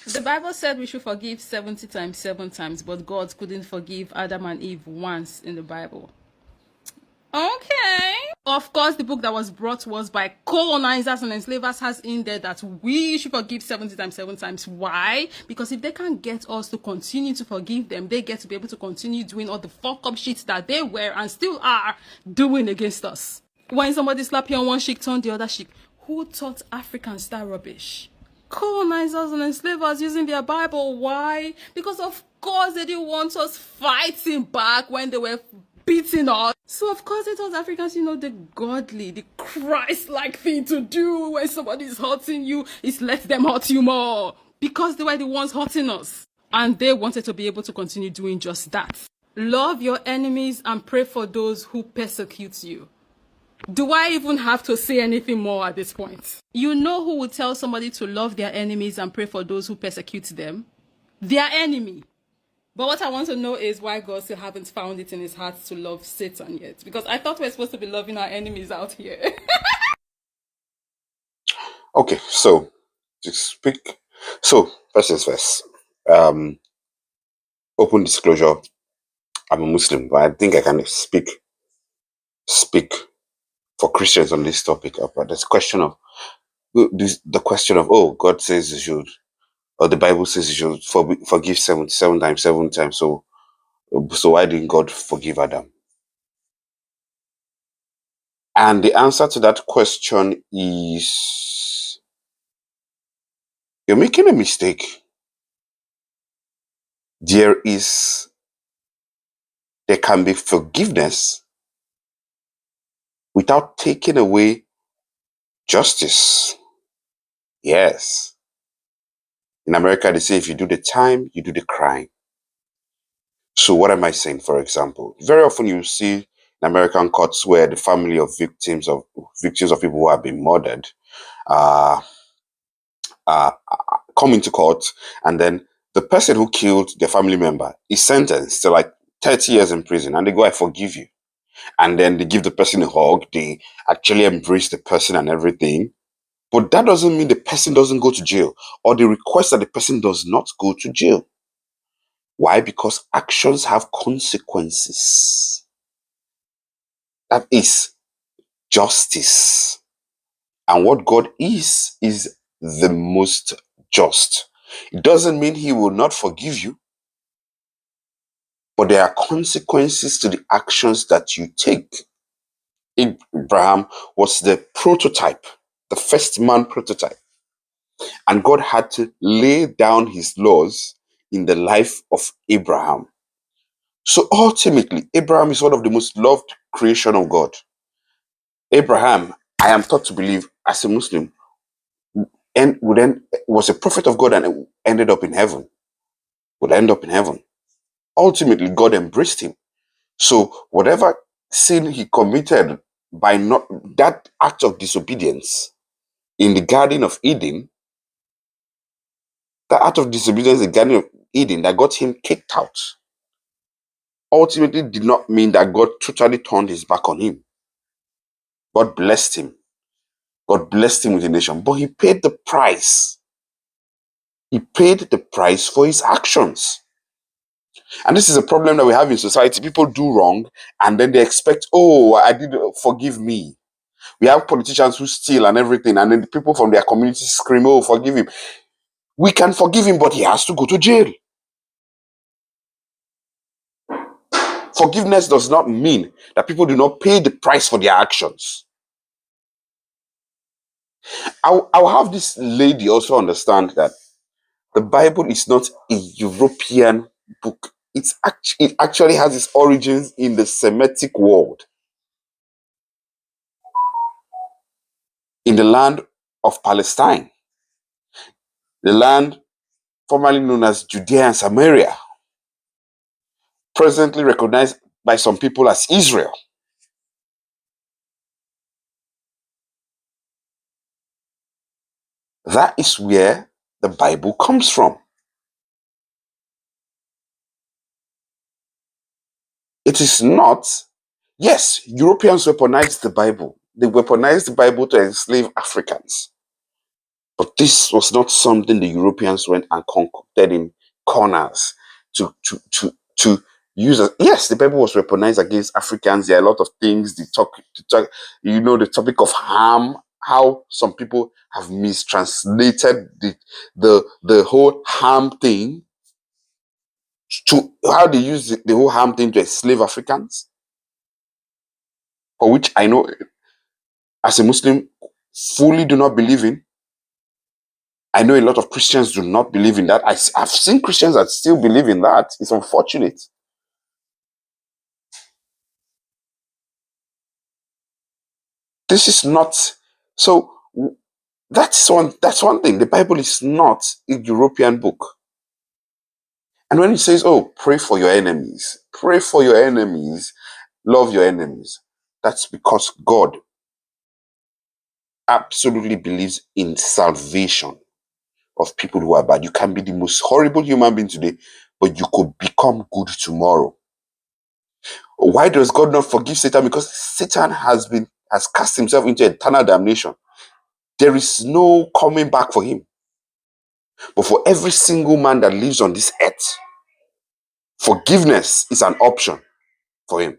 The Bible said we should forgive 70 times, 7 times, but God couldn't forgive Adam and Eve once in the Bible. Okay. Of course, the book that was brought to us by colonizers and enslavers has in there that we should forgive 70 times, 7 times. Why? Because if they can't get us to continue to forgive them, they get to be able to continue doing all the fuck up shit that they were and still are doing against us. When somebody slap you on one cheek, turn the other cheek. Who taught Africans that rubbish? Colonizers and enslavers using their Bible. Why? Because of course they didn't want us fighting back when they were beating us. So of course they taught Africans, the godly, the Christ-like thing to do when somebody is hurting you is let them hurt you more. Because they were the ones hurting us. And they wanted to be able to continue doing just that. Love your enemies and pray for those who persecute you. Do I even have to say anything more at this point? You know who would tell somebody to love their enemies and pray for those who persecute them? Their enemy. But what I want to know is why God still haven't found it in his heart to love Satan yet. Because I thought we're supposed to be loving our enemies out here. Okay, so to speak. So first things first. Um, Open disclosure. I'm a Muslim, but I think I can speak for Christians on this topic. But this question of the question of, oh, God says you should, or the Bible says you should forgive 77 times, 7 times. So why didn't God forgive Adam? And the answer to that question is you're making a mistake. There can be forgiveness without taking away justice. Yes. In America, they say if you do the time, you do the crime. So what am I saying, for example? Very often you see in American courts where the family of victims of people who have been murdered uh, uh, come into court, and then the person who killed their family member is sentenced to like 30 years in prison, and they go, I forgive you. And then they give the person a hug, they actually embrace the person and everything. But that doesn't mean the person doesn't go to jail, or the request that the person does not go to jail. Why? Because actions have consequences. That is justice. And what God is the most just. It doesn't mean he will not forgive you, but there are consequences to the actions that you take. Abraham was the prototype, the first man prototype. And God had to lay down his laws in the life of Abraham. So ultimately, Abraham is one of the most loved creation of God. Abraham, I am taught to believe as a Muslim, and was a prophet of God and ended up in heaven. Would end up in heaven. Ultimately, God embraced him. So whatever sin he committed by not that act of disobedience in the Garden of Eden, that act of disobedience in the Garden of Eden that got him kicked out, ultimately did not mean that God totally turned his back on him. God blessed him. God blessed him with a nation, but he paid the price. He paid the price for his actions. And this is a problem that we have in society. People do wrong and then they expect, oh, I did, forgive me. We have politicians who steal and everything, and then the people from their community scream, oh, forgive him. We can forgive him, but he has to go to jail. Forgiveness does not mean that people do not pay the price for their actions. I'll have this lady also understand that the Bible is not a European book. It actually has its origins in the Semitic world, in the land of Palestine, the land formerly known as Judea and Samaria, presently recognized by some people as Israel. That is where the Bible comes from. It is not, yes, Europeans weaponized the Bible. They weaponized the Bible to enslave Africans. But this was not something the Europeans went and concocted in corners to use. Yes, the Bible was weaponized against Africans. There are a lot of things. The topic of harm, how some people have mistranslated the whole harm thing to how they use the whole harm thing to enslave Africans, for which I know as a Muslim fully do not believe in. I know a lot of Christians do not believe in that. I've seen Christians that still believe in that. It's unfortunate. This is not so. That's one thing. The Bible is not a European book. And when it says, "Oh, pray for your enemies, pray for your enemies, love your enemies," that's because God absolutely believes in salvation of people who are bad. You can be the most horrible human being today, but you could become good tomorrow. Why does God not forgive Satan? Because Satan has cast himself into eternal damnation. There is no coming back for him. But for every single man that lives on this earth, forgiveness is an option for him.